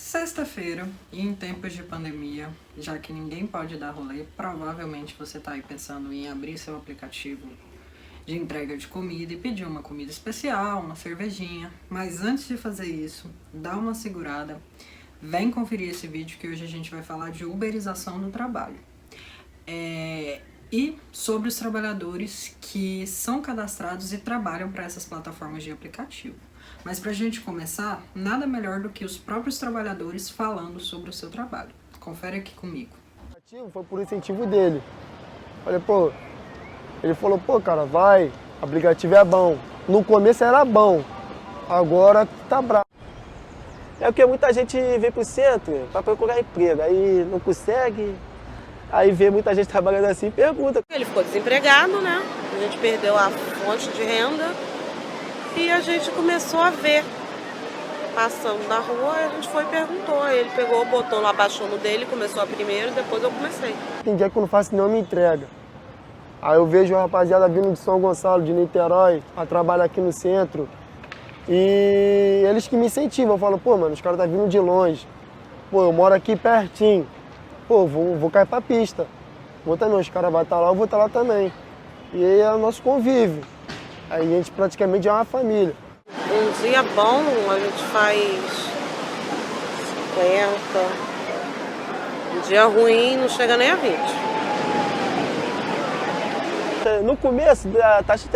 Sexta-feira, e em tempos de pandemia, já que ninguém pode dar rolê, provavelmente você está aí pensando em abrir seu aplicativo de entrega de comida e pedir uma comida especial, uma cervejinha. Mas antes de fazer isso, dá uma segurada, vem conferir esse vídeo que hoje a gente vai falar de uberização do trabalho. E sobre os trabalhadores que são cadastrados e trabalham para essas plataformas de aplicativo. Mas para a gente começar, nada melhor do que os próprios trabalhadores falando sobre o seu trabalho. Confere aqui comigo. Foi por incentivo dele. Falei, ele falou, cara, vai, aplicativo é bom. No começo era bom, agora tá bravo. É porque muita gente vem pro centro para procurar emprego, aí não consegue, aí vê muita gente trabalhando assim e pergunta. Ele ficou desempregado, né? A gente perdeu a fonte de renda e a gente começou a ver. Passando na rua, a gente foi e perguntou. Ele pegou, botou lá, abaixou no dele, começou a primeiro, depois eu comecei. Tem dia que eu não faço nenhuma entrega. Aí eu vejo a rapaziada vindo de São Gonçalo, de Niterói, a trabalhar aqui no centro. E eles que me incentivam, eu falo, mano, os caras tá vindo de longe. Eu moro aqui pertinho. Vou cair pra pista. Vou também, os caras vão estar lá, eu vou estar lá também. E aí é o nosso convívio. Aí a gente praticamente é uma família. Um dia bom, a gente faz 50. Um dia ruim, não chega nem a 20. No começo, a taxa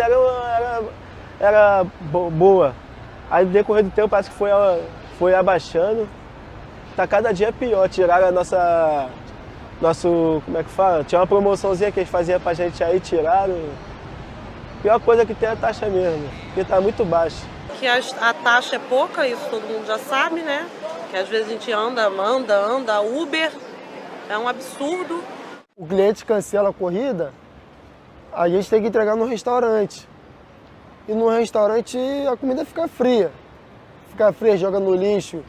era boa. Aí no decorrer do tempo parece que foi abaixando. Tá cada dia pior. Tiraram a como é que fala? Tinha uma promoçãozinha que eles faziam pra gente aí, tiraram. Pior coisa que tem é a taxa mesmo, porque tá muito baixa. Que a taxa é pouca, isso todo mundo já sabe, né? Que às vezes a gente anda, Uber, é um absurdo. O cliente cancela a corrida, a gente tem que entregar no restaurante. E no restaurante a comida fica fria. Fica fria, joga no lixo.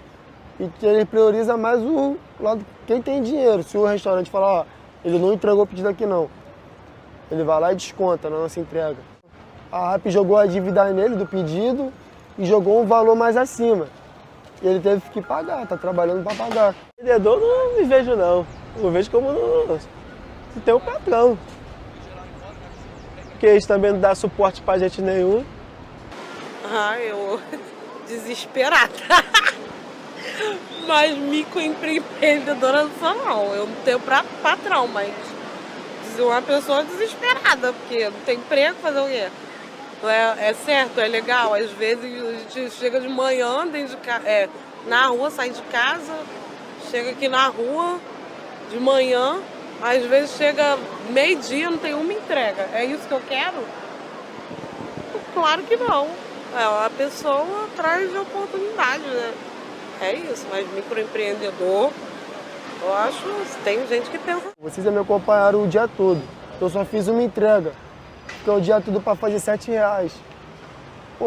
E ele prioriza mais o lado quem tem dinheiro. Se o restaurante falar, ele não entregou o pedido aqui não, ele vai lá e desconta na nossa entrega. A RAP jogou a dívida nele do pedido e jogou um valor mais acima. E ele teve que pagar, tá trabalhando para pagar. Vendedor não me vejo não. Eu vejo como se tem um patrão. Porque eles também não dão suporte pra gente nenhum. Eu desesperada. Mas microempreendedora não sou não. Eu não tenho patrão, mas uma pessoa desesperada, porque não tem emprego, fazer o quê? É certo, é legal. Às vezes a gente chega de manhã na rua, sai de casa, chega aqui na rua de manhã, às vezes chega meio-dia, não tem uma entrega. É isso que eu quero? Claro que não. A pessoa atrás de oportunidade, né? É isso, mas microempreendedor, eu acho que tem gente que pensa. Vocês me acompanharam o dia todo. Eu só fiz uma entrega. Fiquei o dia todo para fazer R$7.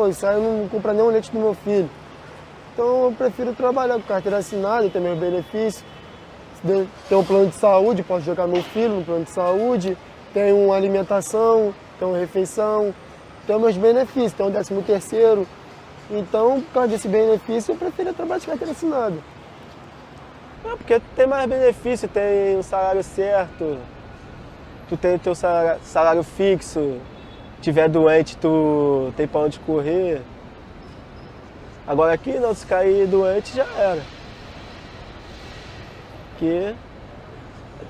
Isso aí não compra nem um leite do meu filho. Então eu prefiro trabalhar com carteira assinada, ter meus benefícios. Tem um plano de saúde, posso jogar meu filho no plano de saúde. Tem uma alimentação, tem uma refeição. Tem meus benefícios, tem um 13º. Então, por causa desse benefício, eu prefiro trabalhar de carteira assinada. Porque tem mais benefício, tem o salário certo, tu tem o teu salário fixo, tiver doente, tu tem pra onde correr. Agora aqui não, se cair doente já era. Porque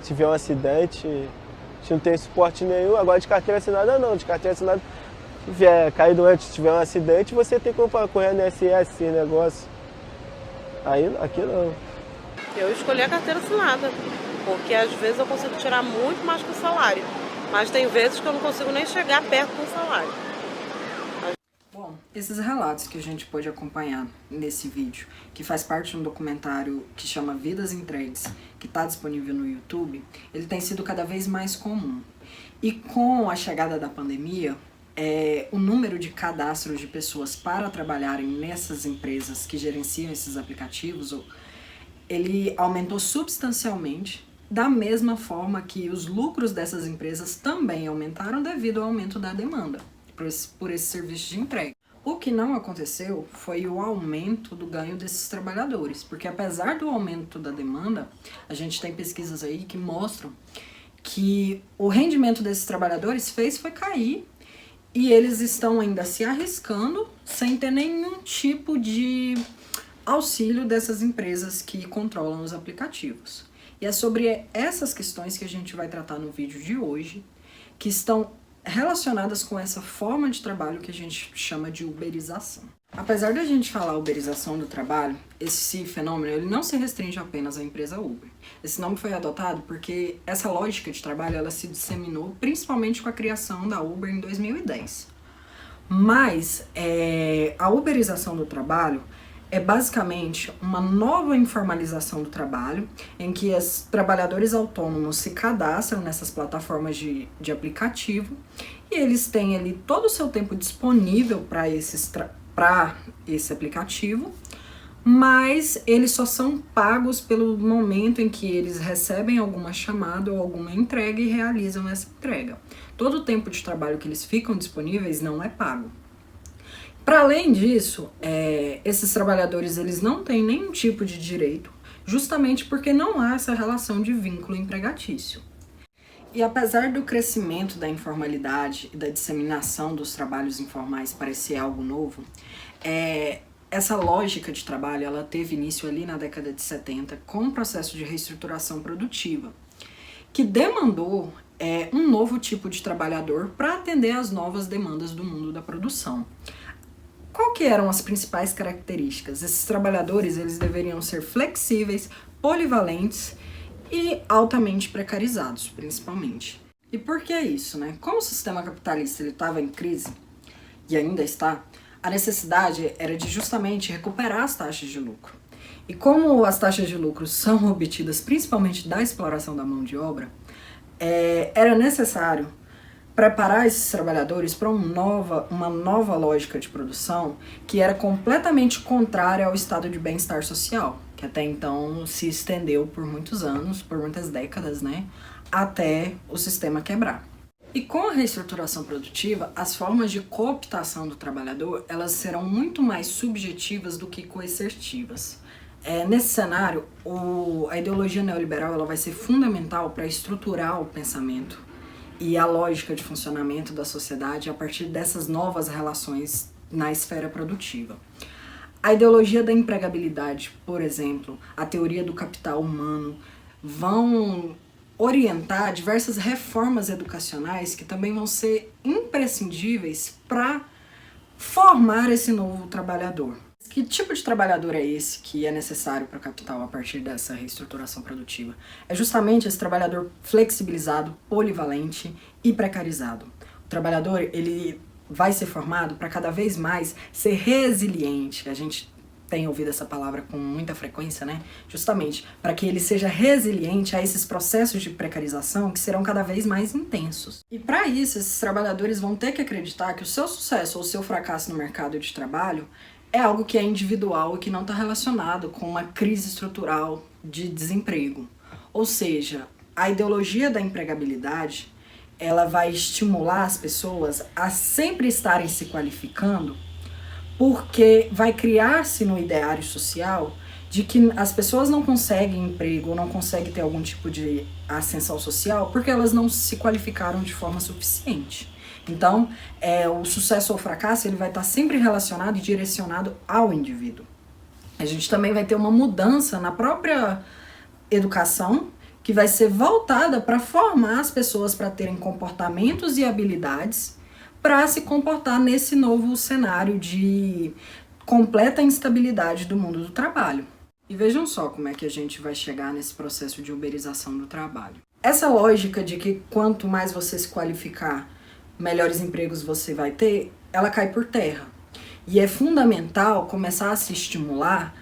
se tiver um acidente, a gente não tem suporte nenhum. Agora de carteira assinada não, de carteira assinada, se vier cair doente, se tiver um acidente, você tem como correr no INSS, esse negócio. Aí aqui não. Eu escolhi a carteira assinada, porque às vezes eu consigo tirar muito mais que o salário, mas tem vezes que eu não consigo nem chegar perto do salário. Bom, esses relatos que a gente pôde acompanhar nesse vídeo, que faz parte de um documentário que chama Vidas Entregues, que está disponível no YouTube, ele tem sido cada vez mais comum. E com a chegada da pandemia, o número de cadastros de pessoas para trabalharem nessas empresas que gerenciam esses aplicativos, ele aumentou substancialmente, da mesma forma que os lucros dessas empresas também aumentaram devido ao aumento da demanda por esse serviço de entrega. O que não aconteceu foi o aumento do ganho desses trabalhadores, porque apesar do aumento da demanda, a gente tem pesquisas aí que mostram que o rendimento desses trabalhadores foi cair e eles estão ainda se arriscando sem ter nenhum tipo de auxílio dessas empresas que controlam os aplicativos. E é sobre essas questões que a gente vai tratar no vídeo de hoje, que estão relacionadas com essa forma de trabalho que a gente chama de uberização. Apesar da gente falar uberização do trabalho, esse fenômeno ele não se restringe apenas à empresa Uber. Esse nome foi adotado porque essa lógica de trabalho ela se disseminou principalmente com a criação da Uber em 2010. Mas a uberização do trabalho é basicamente uma nova informalização do trabalho, em que os trabalhadores autônomos se cadastram nessas plataformas de aplicativo e eles têm ali todo o seu tempo disponível para esse aplicativo, mas eles só são pagos pelo momento em que eles recebem alguma chamada ou alguma entrega e realizam essa entrega. Todo o tempo de trabalho que eles ficam disponíveis não é pago. Para além disso, esses trabalhadores eles não têm nenhum tipo de direito, justamente porque não há essa relação de vínculo empregatício. E apesar do crescimento da informalidade e da disseminação dos trabalhos informais parecer algo novo, essa lógica de trabalho ela teve início ali na década de 70 com um processo de reestruturação produtiva, que demandou um novo tipo de trabalhador para atender às novas demandas do mundo da produção. Qual que eram as principais características? Esses trabalhadores eles deveriam ser flexíveis, polivalentes e altamente precarizados, principalmente. E por que isso, né? Como o sistema capitalista estava em crise, e ainda está, a necessidade era de justamente recuperar as taxas de lucro. E como as taxas de lucro são obtidas principalmente da exploração da mão de obra, era necessário preparar esses trabalhadores para uma nova lógica de produção que era completamente contrária ao estado de bem-estar social, que até então se estendeu por muitos anos, por muitas décadas, né, até o sistema quebrar. E com a reestruturação produtiva, as formas de cooptação do trabalhador, elas serão muito mais subjetivas do que coercitivas. Nesse cenário, a ideologia neoliberal ela vai ser fundamental para estruturar o pensamento e a lógica de funcionamento da sociedade a partir dessas novas relações na esfera produtiva. A ideologia da empregabilidade, por exemplo, a teoria do capital humano, vão orientar diversas reformas educacionais que também vão ser imprescindíveis para formar esse novo trabalhador. Que tipo de trabalhador é esse que é necessário para o capital a partir dessa reestruturação produtiva? É justamente esse trabalhador flexibilizado, polivalente e precarizado. O trabalhador ele vai ser formado para cada vez mais ser resiliente. A gente tem ouvido essa palavra com muita frequência, né? Justamente para que ele seja resiliente a esses processos de precarização que serão cada vez mais intensos. E para isso, esses trabalhadores vão ter que acreditar que o seu sucesso ou o seu fracasso no mercado de trabalho é algo que é individual e que não está relacionado com uma crise estrutural de desemprego. Ou seja, a ideologia da empregabilidade, ela vai estimular as pessoas a sempre estarem se qualificando, porque vai criar-se no ideário social de que as pessoas não conseguem emprego ou não conseguem ter algum tipo de ascensão social porque elas não se qualificaram de forma suficiente. Então, o sucesso ou fracasso ele vai estar sempre relacionado e direcionado ao indivíduo. A gente também vai ter uma mudança na própria educação que vai ser voltada para formar as pessoas para terem comportamentos e habilidades para se comportar nesse novo cenário de completa instabilidade do mundo do trabalho. E vejam só como é que a gente vai chegar nesse processo de uberização do trabalho. Essa lógica de que quanto mais você se qualificar, melhores empregos você vai ter, ela cai por terra. E é fundamental começar a se estimular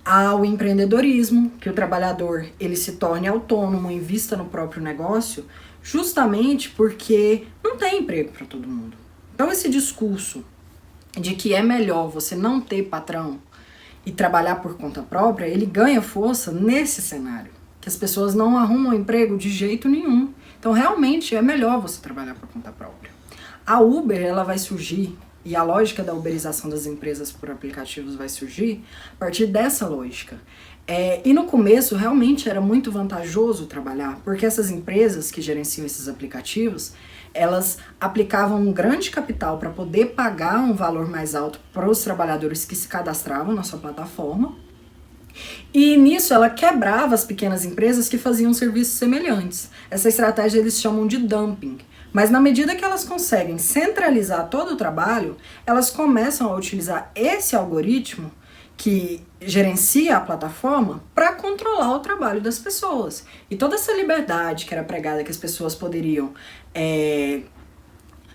ao empreendedorismo, que o trabalhador ele se torne autônomo, invista no próprio negócio, justamente porque não tem emprego para todo mundo. Então esse discurso de que é melhor você não ter patrão e trabalhar por conta própria, ele ganha força nesse cenário, que as pessoas não arrumam emprego de jeito nenhum. Então realmente é melhor você trabalhar por conta própria. A Uber ela vai surgir E a lógica da uberização das empresas por aplicativos vai surgir a partir dessa lógica. E no começo realmente era muito vantajoso trabalhar, porque essas empresas que gerenciam esses aplicativos, elas aplicavam um grande capital para poder pagar um valor mais alto para os trabalhadores que se cadastravam na sua plataforma. E nisso ela quebrava as pequenas empresas que faziam serviços semelhantes. Essa estratégia eles chamam de dumping. Mas na medida que elas conseguem centralizar todo o trabalho, elas começam a utilizar esse algoritmo que gerencia a plataforma para controlar o trabalho das pessoas. E toda essa liberdade que era pregada, que as pessoas poderiam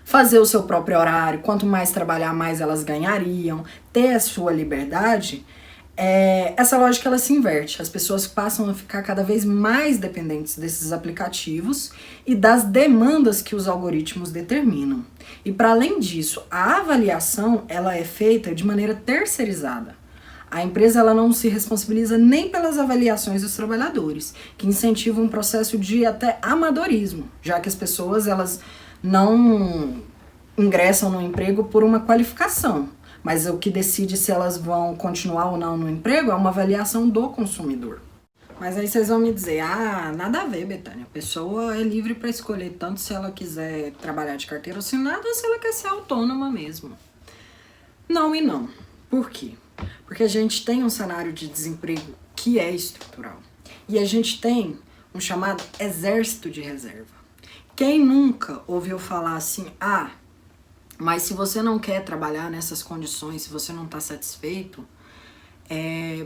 fazer o seu próprio horário, quanto mais trabalhar, mais elas ganhariam, ter a sua liberdade, essa lógica ela se inverte. As pessoas passam a ficar cada vez mais dependentes desses aplicativos e das demandas que os algoritmos determinam. E para além disso, a avaliação ela é feita de maneira terceirizada. A empresa ela não se responsabiliza nem pelas avaliações dos trabalhadores, que incentivam um processo de até amadorismo, já que as pessoas elas não ingressam no emprego por uma qualificação, mas o que decide se elas vão continuar ou não no emprego é uma avaliação do consumidor. Mas aí vocês vão me dizer, nada a ver, Betânia, a pessoa é livre para escolher tanto se ela quiser trabalhar de carteira assinada ou se ela quer ser autônoma mesmo. Não e não. Por quê? Porque a gente tem um cenário de desemprego que é estrutural. E a gente tem um chamado exército de reserva. Quem nunca ouviu falar assim, mas se você não quer trabalhar nessas condições, se você não está satisfeito,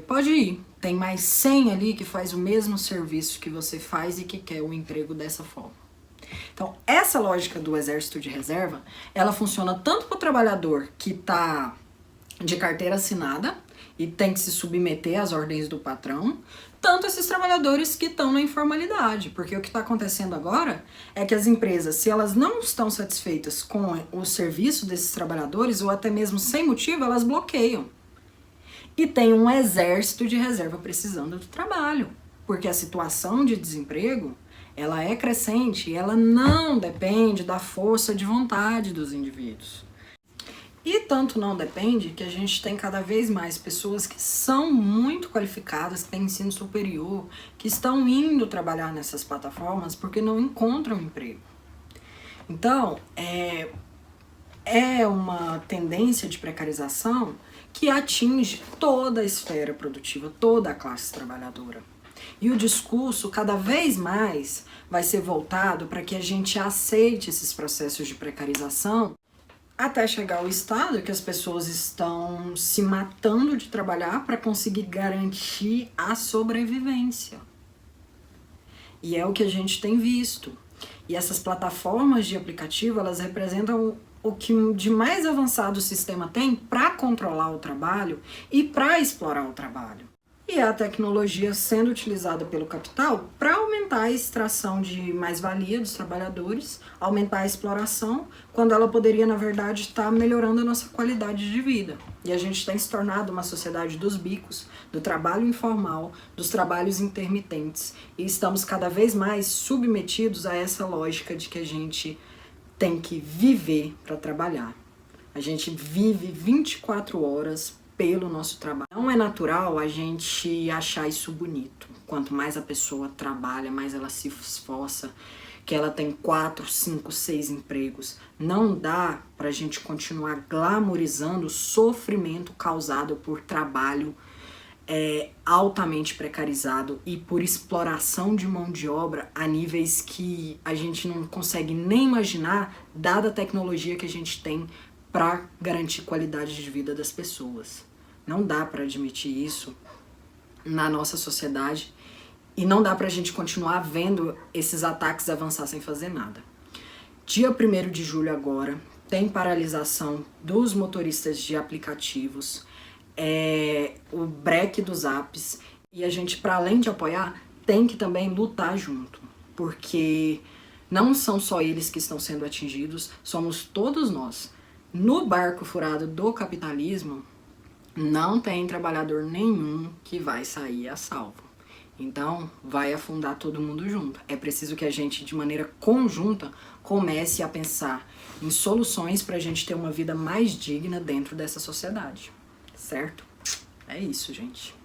pode ir. Tem mais 100 ali que faz o mesmo serviço que você faz e que quer o emprego dessa forma. Então, essa lógica do exército de reserva, ela funciona tanto para o trabalhador que está de carteira assinada e tem que se submeter às ordens do patrão, tanto esses trabalhadores que estão na informalidade, porque o que está acontecendo agora é que as empresas, se elas não estão satisfeitas com o serviço desses trabalhadores, ou até mesmo sem motivo, elas bloqueiam. E tem um exército de reserva precisando do trabalho, porque a situação de desemprego, ela é crescente e ela não depende da força de vontade dos indivíduos. E tanto não depende que a gente tem cada vez mais pessoas que são muito qualificadas, que têm ensino superior, que estão indo trabalhar nessas plataformas porque não encontram emprego. Então, é uma tendência de precarização que atinge toda a esfera produtiva, toda a classe trabalhadora. E o discurso cada vez mais vai ser voltado para que a gente aceite esses processos de precarização até chegar ao estado que as pessoas estão se matando de trabalhar para conseguir garantir a sobrevivência. E é o que a gente tem visto. E essas plataformas de aplicativo, elas representam o que de mais avançado o sistema tem para controlar o trabalho e para explorar o trabalho. E a tecnologia sendo utilizada pelo capital para aumentar a extração de mais-valia dos trabalhadores, aumentar a exploração, quando ela poderia, na verdade, estar melhorando a nossa qualidade de vida. E a gente tem se tornado uma sociedade dos bicos, do trabalho informal, dos trabalhos intermitentes. E estamos cada vez mais submetidos a essa lógica de que a gente tem que viver para trabalhar. A gente vive 24 horas pelo nosso trabalho. Não é natural a gente achar isso bonito. Quanto mais a pessoa trabalha, mais ela se esforça, que ela tem 4, 5, 6 empregos. Não dá pra gente continuar glamorizando o sofrimento causado por trabalho altamente precarizado e por exploração de mão de obra a níveis que a gente não consegue nem imaginar, dada a tecnologia que a gente tem para garantir qualidade de vida das pessoas. Não dá para admitir isso na nossa sociedade e não dá para a gente continuar vendo esses ataques avançar sem fazer nada. Dia 1º de julho agora tem paralisação dos motoristas de aplicativos, o break dos apps, e a gente, para além de apoiar, tem que também lutar junto, porque não são só eles que estão sendo atingidos, somos todos nós. No barco furado do capitalismo, não tem trabalhador nenhum que vai sair a salvo. Então, vai afundar todo mundo junto. É preciso que a gente, de maneira conjunta, comece a pensar em soluções para a gente ter uma vida mais digna dentro dessa sociedade, certo? É isso, gente.